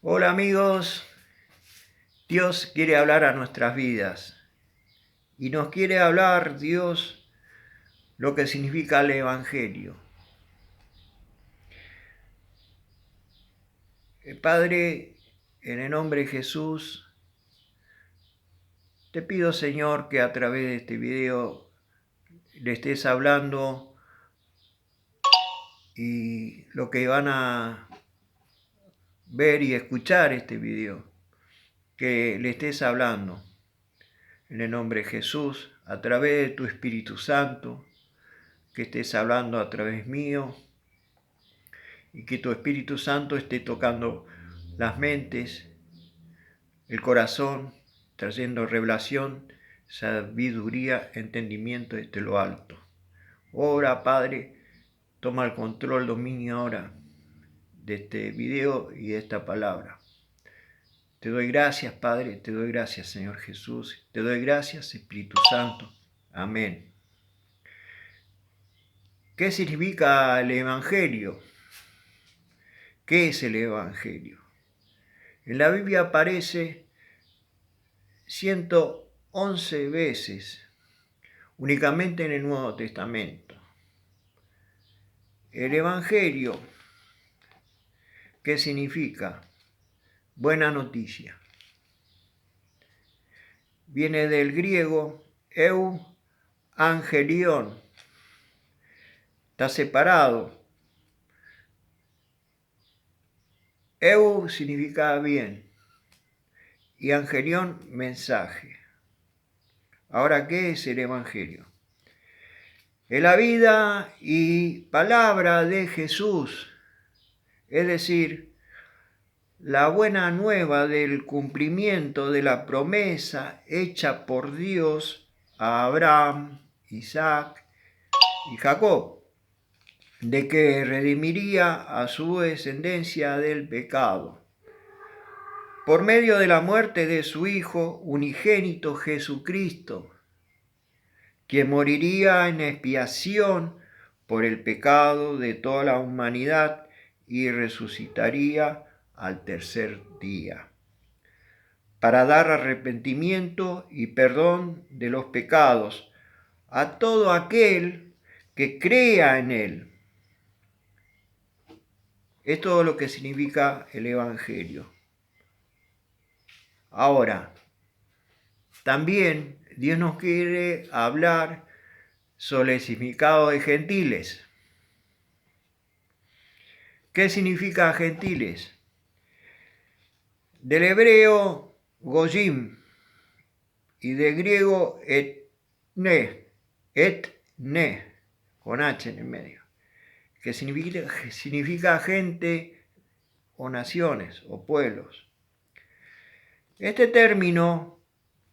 Hola amigos, Dios quiere hablar a nuestras vidas y nos quiere hablar Dios lo que significa el Evangelio. Padre, en el nombre de Jesús, te pido Señor que a través de este video le estés hablando y lo que van a ver y escuchar este video, que le estés hablando en el nombre de Jesús, a través de tu Espíritu Santo, que estés hablando a través mío y que tu Espíritu Santo esté tocando las mentes, el corazón, trayendo revelación, sabiduría, entendimiento desde lo alto. Ora, Padre, toma el control, dominio ahora de este video y de esta palabra. Te doy gracias, Padre, te doy gracias, Señor Jesús, te doy gracias, Espíritu Santo. Amén. ¿Qué significa el Evangelio? ¿Qué es el Evangelio? En la Biblia aparece 111 veces, únicamente en el Nuevo Testamento. El Evangelio, ¿qué significa? Buena noticia. Viene del griego evangelion. Está separado. Eu significa bien y angelion, mensaje. Ahora, ¿qué es el Evangelio? Es la vida y palabra de Jesús, es decir, la buena nueva del cumplimiento de la promesa hecha por Dios a Abraham, Isaac y Jacob, de que redimiría a su descendencia del pecado, por medio de la muerte de su Hijo unigénito Jesucristo, quien moriría en expiación por el pecado de toda la humanidad y resucitaría al tercer día, para dar arrepentimiento y perdón de los pecados a todo aquel que crea en él. Es todo lo que significa el Evangelio. Ahora, también Dios nos quiere hablar sobre el significado de gentiles. ¿Qué significa gentiles? Del hebreo goyim y del griego etne, con H en el medio, que significa gente o naciones o pueblos. Este término,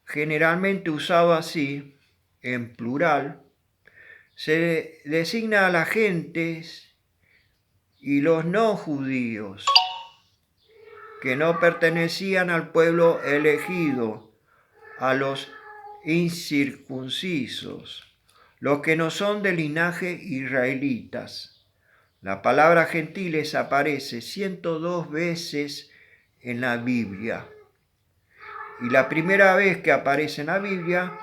generalmente usado así, en plural, se designa a las gentes y los no judíos que no pertenecían al pueblo elegido, a los incircuncisos, los que no son de linaje israelitas. La palabra gentiles aparece 102 veces en la Biblia. Y la primera vez que aparece en la Biblia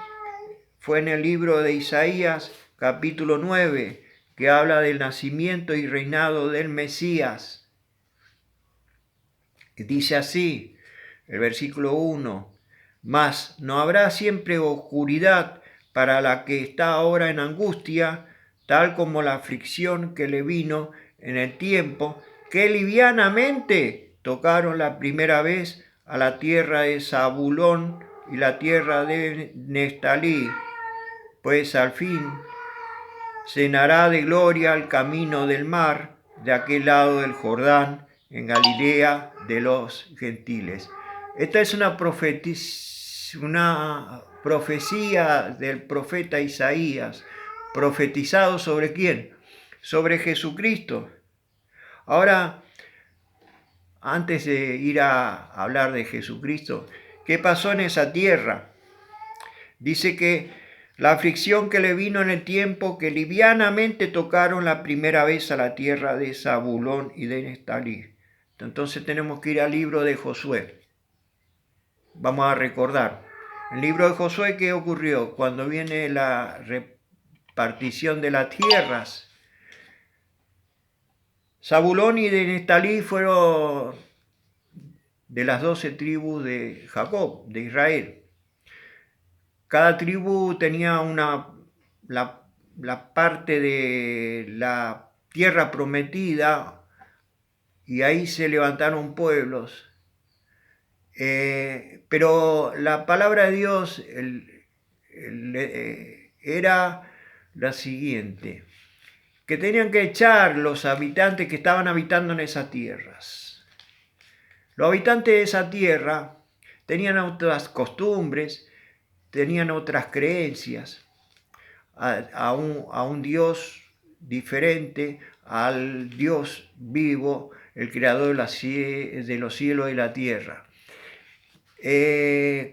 fue en el libro de Isaías, capítulo 9, que habla del nacimiento y reinado del Mesías. Dice así, el versículo 1, mas no habrá siempre oscuridad para la que está ahora en angustia, tal como la aflicción que le vino en el tiempo que livianamente tocaron la primera vez a la tierra de Zabulón y la tierra de Neftalí, pues al fin llenará de gloria el camino del mar de aquel lado del Jordán, en Galilea de los gentiles. Esta es una profecía del profeta Isaías, profetizado ¿sobre quién? Sobre Jesucristo. Ahora, antes de ir a hablar de Jesucristo, ¿qué pasó en esa tierra? Dice que la aflicción que le vino en el tiempo que livianamente tocaron la primera vez a la tierra de Zabulón y de Neftalí. Entonces tenemos que ir al libro de Josué. Vamos a recordar. El libro de Josué, ¿qué ocurrió? Cuando viene la repartición de las tierras, Zabulón y de Neftalí fueron de las 12 tribus de Jacob, de Israel. Cada tribu tenía la parte de la tierra prometida y ahí se levantaron pueblos. Pero la palabra de Dios era la siguiente, que tenían que echar los habitantes que estaban habitando en esas tierras. Los habitantes de esa tierra tenían otras costumbres, tenían otras creencias, a un Dios diferente al Dios vivo, el creador de los cielos y la tierra.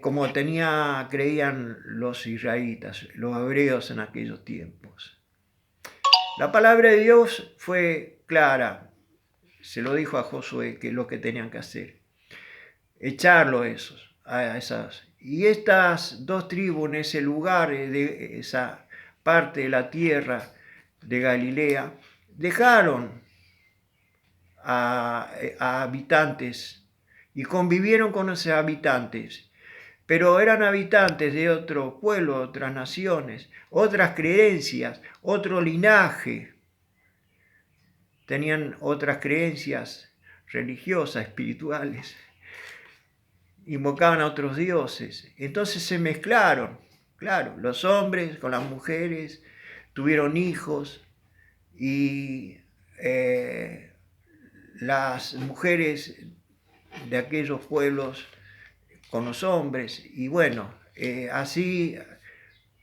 Como creían los israelitas, los hebreos en aquellos tiempos. La palabra de Dios fue clara, se lo dijo a Josué que es lo que tenían que hacer, echarlo a esas. Y estas dos tribus en ese lugar, de esa parte de la tierra de Galilea, dejaron a habitantes y convivieron con esos habitantes, pero eran habitantes de otro pueblo, otras naciones, otras creencias, otro linaje, tenían otras creencias religiosas, espirituales, invocaban a otros dioses, entonces se mezclaron, claro, los hombres con las mujeres, tuvieron hijos y las mujeres de aquellos pueblos con los hombres, y bueno, así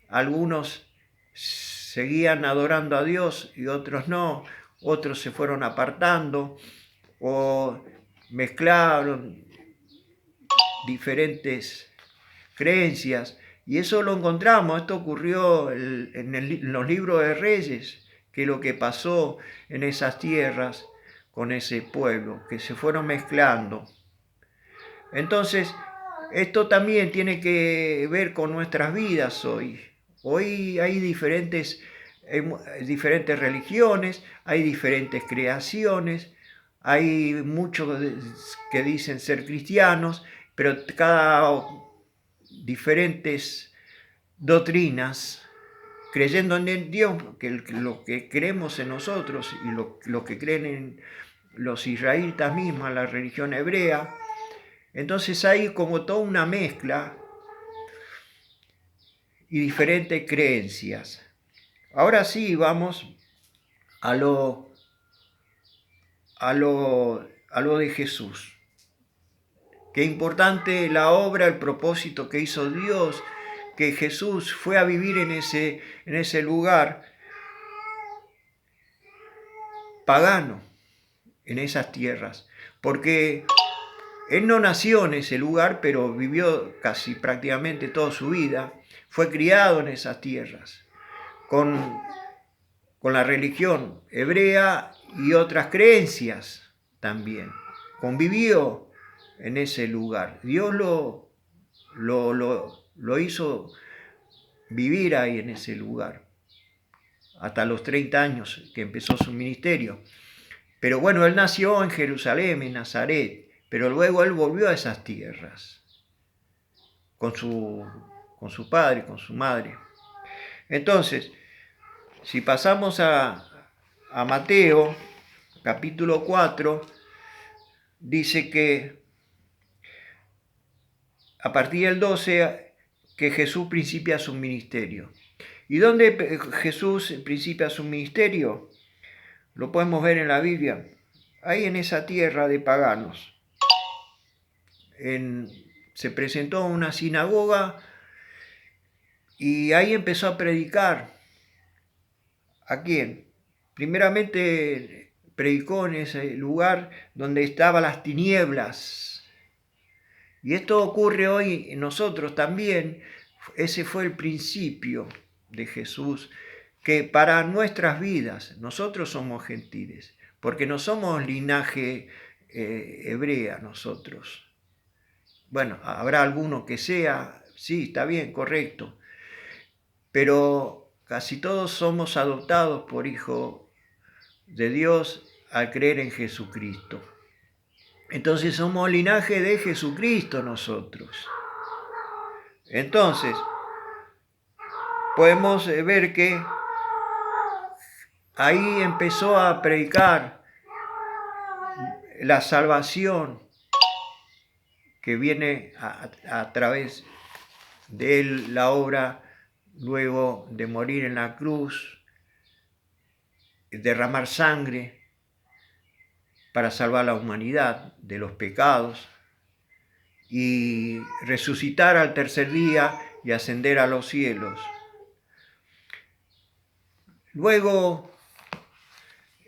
algunos seguían adorando a Dios y otros no, otros se fueron apartando o mezclaron diferentes creencias, y eso lo encontramos, esto ocurrió en los libros de Reyes, que es lo que pasó en esas tierras con ese pueblo, que se fueron mezclando. Entonces, esto también tiene que ver con nuestras vidas hoy. Hoy hay diferentes religiones, hay diferentes creaciones, hay muchos que dicen ser cristianos, pero cada diferentes doctrinas, creyendo en Dios, que lo que creemos en nosotros y lo que creen en los israelitas mismos, la religión hebrea. Entonces hay como toda una mezcla y diferentes creencias. Ahora sí, vamos a lo de Jesús. Qué importante la obra, el propósito que hizo Dios, que Jesús fue a vivir en ese lugar pagano, en esas tierras, porque Él no nació en ese lugar, pero vivió casi prácticamente toda su vida, fue criado en esas tierras, con la religión hebrea y otras creencias también. Convivió en ese lugar. Dios lo hizo vivir ahí en ese lugar, hasta los 30 años que empezó su ministerio. Pero bueno, Él nació en Jerusalén, en Nazaret, pero luego Él volvió a esas tierras, con su padre, con su madre. Entonces, si pasamos a Mateo, capítulo 4, dice que a partir del 12, que Jesús principia su ministerio. ¿Y dónde Jesús principia su ministerio? Lo podemos ver en la Biblia, ahí en esa tierra de paganos. Se presentó a una sinagoga y ahí empezó a predicar. ¿A quién? Primeramente predicó en ese lugar donde estaban las tinieblas. Y esto ocurre hoy en nosotros también. Ese fue el principio de Jesús, que para nuestras vidas, nosotros somos gentiles, porque no somos linaje hebrea nosotros. Bueno, habrá alguno que sea, sí, está bien, correcto, pero casi todos somos adoptados por hijos de Dios al creer en Jesucristo. Entonces somos linaje de Jesucristo nosotros. Entonces, podemos ver que ahí empezó a predicar la salvación que viene a través de él, la obra, luego de morir en la cruz, derramar sangre para salvar a la humanidad de los pecados y resucitar al tercer día y ascender a los cielos. Luego,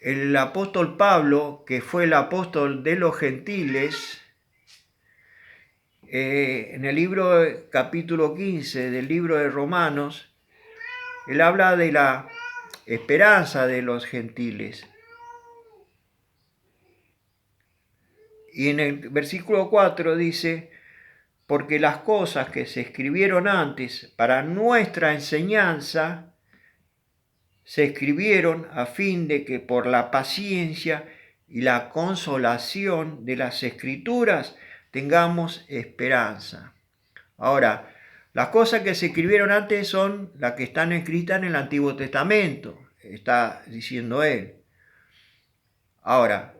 el apóstol Pablo, que fue el apóstol de los gentiles, en el libro capítulo 15 del libro de Romanos, él habla de la esperanza de los gentiles. Y en el versículo 4 dice, porque las cosas que se escribieron antes para nuestra enseñanza, se escribieron a fin de que por la paciencia y la consolación de las Escrituras tengamos esperanza. Ahora, las cosas que se escribieron antes son las que están escritas en el Antiguo Testamento, está diciendo él. Ahora,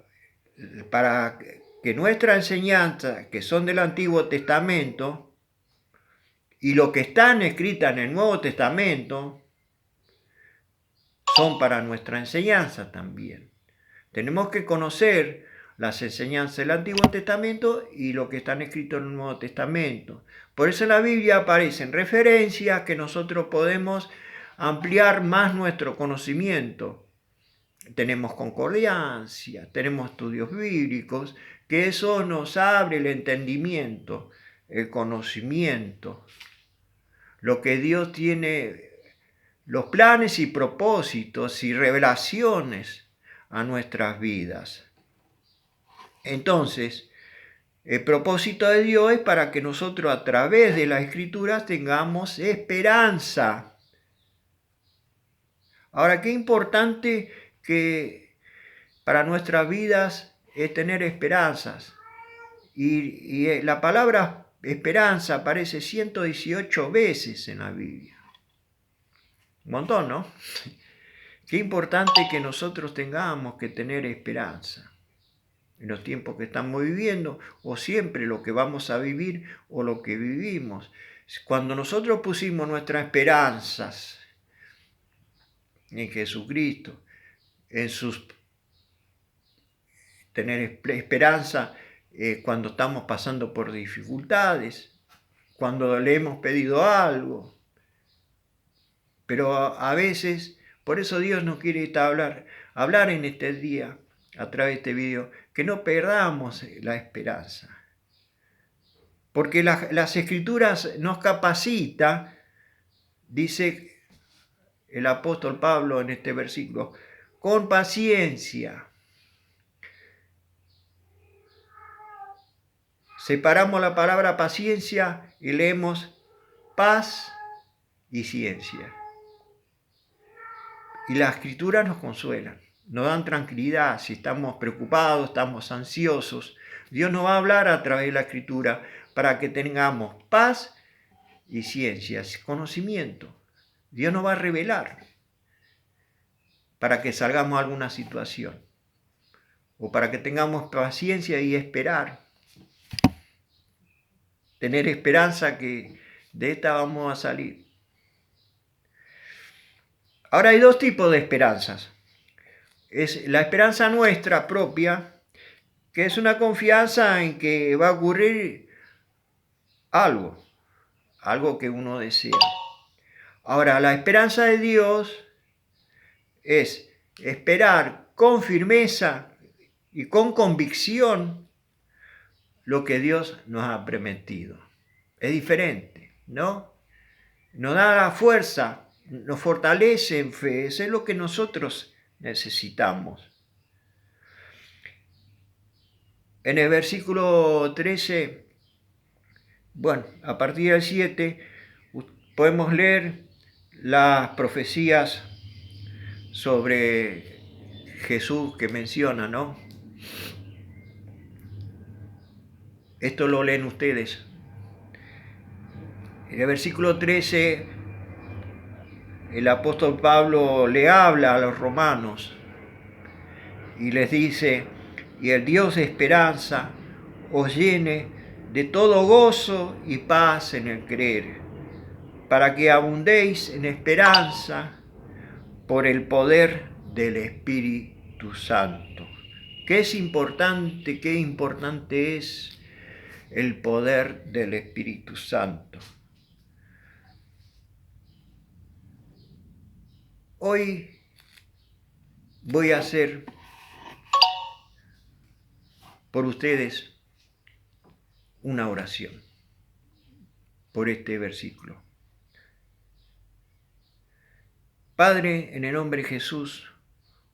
para que nuestra enseñanza, que son del Antiguo Testamento, y lo que están escritas en el Nuevo Testamento, son para nuestra enseñanza también. Tenemos que conocer las enseñanzas del Antiguo Testamento y lo que están escritos en el Nuevo Testamento. Por eso en la Biblia aparecen referencias que nosotros podemos ampliar más nuestro conocimiento. Tenemos concordancia, tenemos estudios bíblicos, que eso nos abre el entendimiento, el conocimiento, lo que Dios tiene, los planes y propósitos y revelaciones a nuestras vidas. Entonces, el propósito de Dios es para que nosotros a través de las Escrituras tengamos esperanza. Ahora, qué importante que para nuestras vidas es tener esperanzas. Y la palabra esperanza aparece 118 veces en la Biblia. Un montón, ¿no? Qué importante que nosotros tengamos que tener esperanza en los tiempos que estamos viviendo, o siempre lo que vamos a vivir o lo que vivimos. Cuando nosotros pusimos nuestras esperanzas en Jesucristo, en tener esperanza cuando estamos pasando por dificultades, cuando le hemos pedido algo. Pero a veces, por eso Dios nos quiere hablar en este día, a través de este video, que no perdamos la esperanza. Porque las Escrituras nos capacita, dice el apóstol Pablo en este versículo, con paciencia. Separamos la palabra paciencia y leemos paz y ciencia. Y las Escrituras nos consuelan, nos dan tranquilidad si estamos preocupados, estamos ansiosos. Dios nos va a hablar a través de la Escritura para que tengamos paz y ciencia, conocimiento. Dios nos va a revelar para que salgamos de alguna situación o para que tengamos paciencia y esperar. Tener esperanza que de esta vamos a salir. Ahora hay dos tipos de esperanzas. Es la esperanza nuestra propia, que es una confianza en que va a ocurrir algo que uno desea. Ahora, la esperanza de Dios es esperar con firmeza y con convicción lo que Dios nos ha prometido. Es diferente, ¿no? Nos da la fuerza, nos fortalece en fe, eso es lo que nosotros necesitamos. En el versículo 13, bueno, a partir del 7, podemos leer las profecías sobre Jesús que menciona, ¿no? Esto lo leen ustedes. En el versículo 13, el apóstol Pablo le habla a los romanos y les dice: y el Dios de esperanza os llene de todo gozo y paz en el creer, para que abundéis en esperanza por el poder del Espíritu Santo. Qué importante es el poder del Espíritu Santo. Hoy voy a hacer por ustedes una oración por este versículo. Padre, en el nombre de Jesús,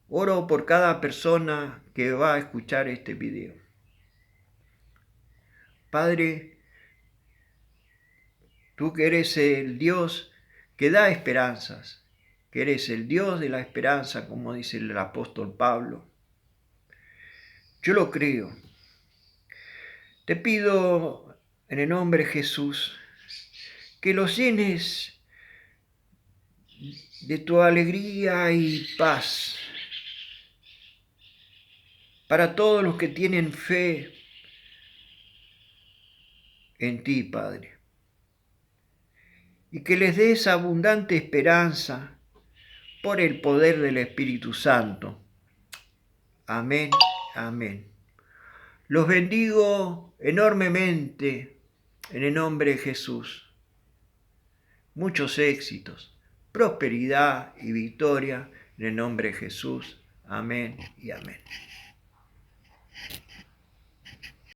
oro por cada persona que va a escuchar este video. Padre, tú que eres el Dios que da esperanzas, que eres el Dios de la esperanza, como dice el apóstol Pablo. Yo lo creo. Te pido en el nombre de Jesús que los llenes de tu alegría y paz para todos los que tienen fe en ti, Padre. Y que les des abundante esperanza por el poder del Espíritu Santo. Amén, amén. Los bendigo enormemente en el nombre de Jesús. Muchos éxitos, prosperidad y victoria en el nombre de Jesús. Amén y amén.